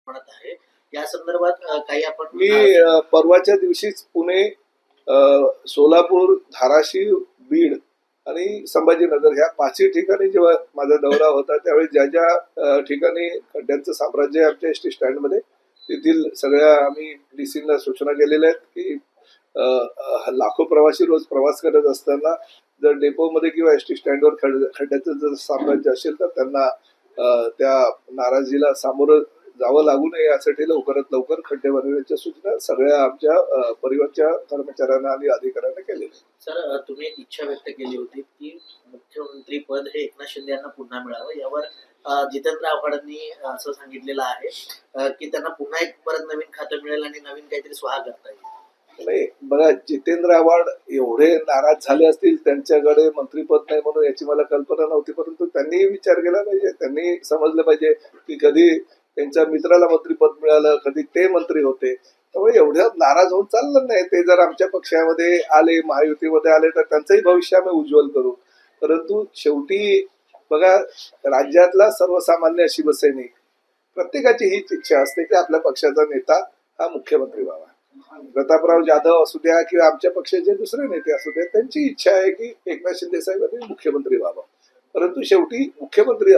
म्हणत आहे या संदर्भात काही आपण मी परवाच्या दिवशीच पुणे, सोलापूर, धाराशिव, बीड आणि संभाजीनगर ह्या पाचही ठिकाणी जेव्हा माझा दौरा होता त्यावेळी ज्या ज्या ठिकाणी खड्ड्यांचं साम्राज्य आहे आमच्या एसटी स्टँडमध्ये तेथील सगळ्या आम्ही डीसींना सूचना केलेल्या आहेत की लाखो प्रवासी रोज प्रवास करत असताना जर डेपोमध्ये किंवा एसटी स्टँडवर खड्ड्याचं जर साम्राज्य असेल तर त्यांना त्या नाराजीला सामोरं जावं लागू नये यासाठी लवकरात लवकर खड्डे बनवण्याच्या सूचना सगळ्या आमच्या परिवहनच्या कर्मचाऱ्यांना आणि अधिकाऱ्यांना केलेल्या. सर, तुम्ही एक इच्छा व्यक्त केली होती की मुख्यमंत्री पद हे एकनाथ शिंदे यांना पुन्हा मिळावं. यावर जितेंद्र आव्हाडांनी असं सांगितलेलं आहे की त्यांना पुन्हा एक परत नवीन खातं मिळेल आणि नवीन काहीतरी स्वाहा करता येईल. नाही बघा, जितेंद्र आव्हाड एवढे नाराज झाले असतील त्यांच्याकडे मंत्रीपद नाही म्हणून याची मला कल्पना नव्हती, परंतु त्यांनी विचार केला पाहिजे, त्यांनी समजलं पाहिजे की कधी त्यांच्या मित्राला मंत्रीपद मिळालं, कधी ते मंत्री होते, त्यामुळे एवढ्या नाराज होऊन चाललं नाही. ते जर आमच्या पक्षामध्ये आले, महायुतीमध्ये आले तर त्यांचंही भविष्य आम्ही उज्ज्वल करू. परंतु शेवटी बघा, राज्यातला सर्वसामान्य शिवसैनिक प्रत्येकाची हीच इच्छा असते की आपल्या पक्षाचा नेता हा मुख्यमंत्री व्हावा. प्रतापराव जाधव असू द्या किंवा आमच्या पक्षाचे दुसरे नेते असू द्या, त्यांची इच्छा आहे की एकनाथ शिंदे साहेबांनी मुख्यमंत्री व्हावं. परंतु शेवटी मुख्यमंत्री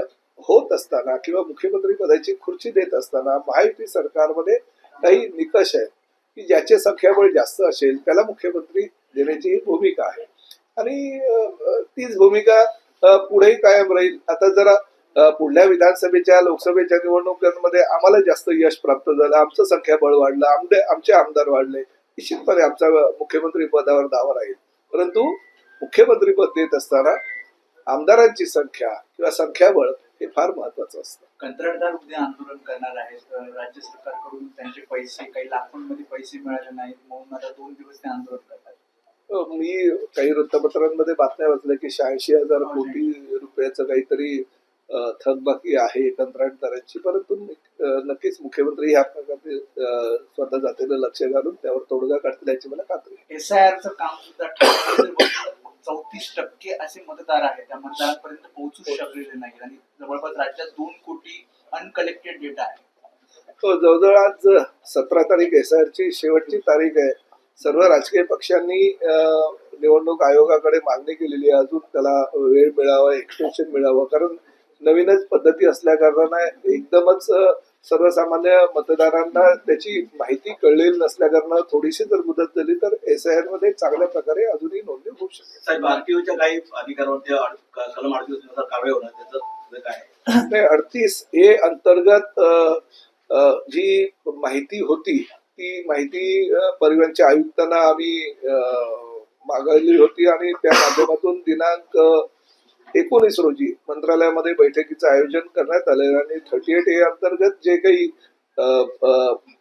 होत असताना किंवा मुख्यमंत्री पदाची खुर्ची देत असताना महायुती सरकारमध्ये काही निकष आहेत की ज्याचे संख्याबळ जास्त असेल त्याला मुख्यमंत्री देण्याची ही भूमिका आहे आणि तीच भूमिका पुढेही कायम राहील. आता जरा पुढल्या विधानसभेच्या लोकसभेच्या निवडणुकांमध्ये आम्हाला जास्त यश प्राप्त झालं, आमचं संख्याबळ वाढलं, आमचे आमदार वाढले, निश्चितपणे आमचा मुख्यमंत्री पदावर दावा राहील. परंतु मुख्यमंत्री पद देत असताना आमदारांची संख्या किंवा संख्याबळ हे फार महत्वाचं असतं. कंत्राटदार उद्या आंदोलन करणार आहेत. राज्य सरकारकडून त्यांचे पैसे काही लाखांमध्ये पैसे मिळाले नाहीत म्हणून आता 2 दिवस ते आंदोलन करतात. मी काही वृत्तपत्रांमध्ये बातम्या वाचल्या की 86,000 कोटी रुपयाचं काहीतरी थकबाकी आहे कंत्राटदारांची, परंतु नक्कीच मुख्यमंत्री ह्या प्रकारे स्वतः जातीनं लक्ष घालून त्यावर तोडगा काढतील याची मला खात्री आहे. SIRचं काम सुद्धा 34% असे मतदार आहेत त्या मतदारांपर्यंत पोहोचू शकलेले नाहीत आणि जवळपास राज्यात 2 कोटी अनकलेक्टेड डेटा आहे. जवळजवळ आज 17 तारीख SIRची शेवटची तारीख आहे. सर्व राजकीय पक्षांनी निवडणूक आयोगाकडे मागणी केलेली आहे, अजून त्याला वेळ मिळावा, एक्सटेन्शन मिळावं, कारण नवीनच पद्धती असल्या कारणाने एकदमच सर्वसामान्य मतदारांना त्याची माहिती कळलेली नसल्या कारणानं थोडीशी जर मुदत झाली तर SIR मध्ये चांगल्या प्रकारे अजूनही नोंदणी होऊ शकते. साहेब, आरटीओच्या काही अधिकाऱ्यांवरती कलम 38 नुसार कारवाई होणार, त्याचं काय? नाही, 38 हे अंतर्गत जी माहिती होती ती माहिती परिवहनच्या आयुक्तांना आम्ही मागवली होती आणि त्या माध्यमातून दिनांक 19 रोजी मंत्रालयामध्ये बैठकीचं आयोजन करण्यात आलं आणि 38A अंतर्गत जे काही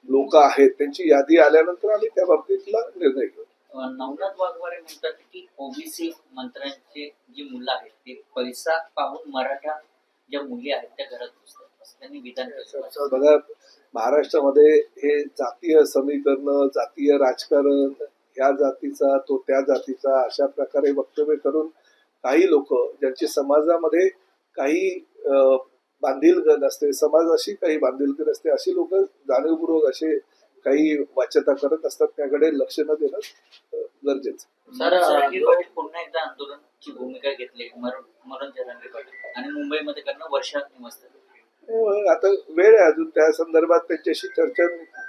लोक आहेत त्यांची यादी आल्यानंतर आम्ही त्या बाबतीतला निर्णय घेऊ. नवनाथ वाघमारे म्हणतात की ओबीसी मंत्र्यांचे जी मुलं आहेत ते पैसा पाहून मराठा ज्या मुली आहेत त्या घरात घुसतात असं त्यांनी विधान केलं. बघा, महाराष्ट्रामध्ये हे जातीय समीकरण, जातीय राजकारण, ह्या जातीचा तो त्या जातीचा अशा प्रकारे वक्तव्य करून काही लोक ज्यांची समाजामध्ये काही बांधिलकी नसते, समाजाशी काही बांधिलकी नसते, अशी लोक जाणीवपूर्वक असे काही वाच्यता करत असतात, त्याकडे लक्ष न देणं गरजेचं. सर, पुन्हा एकदा आंदोलनाची भूमिका घेतली मरण जरांगे पाटील आणि मुंबईमध्ये करणं वर्षात निमजतं. आता वेळ आहे अजून, त्या संदर्भात त्यांच्याशी चर्चा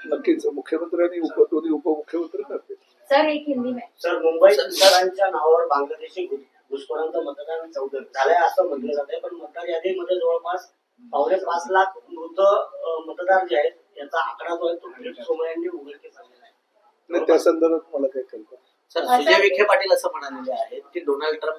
नक्कीच मुख्यमंत्री आणि दोन्ही उपमुख्यमंत्री करतील. सर, मुंबईकरांच्या नावावर बांगलादेशी घुसखोरांचं मतदान झालंय असं म्हटलं जात आहे, पण मतदार यादीमध्ये जवळपास 5.5 लाख मृत मतदार जे आहेत याचा आकडा जो आहे तो किरीट सोमय्या यांनी उघडकीस आणलेला आहे. त्या संदर्भात मला काही कल्पना. सर, सुजय विखे पाटील असं म्हणालेले आहेत की डोनाल्ड ट्रम्प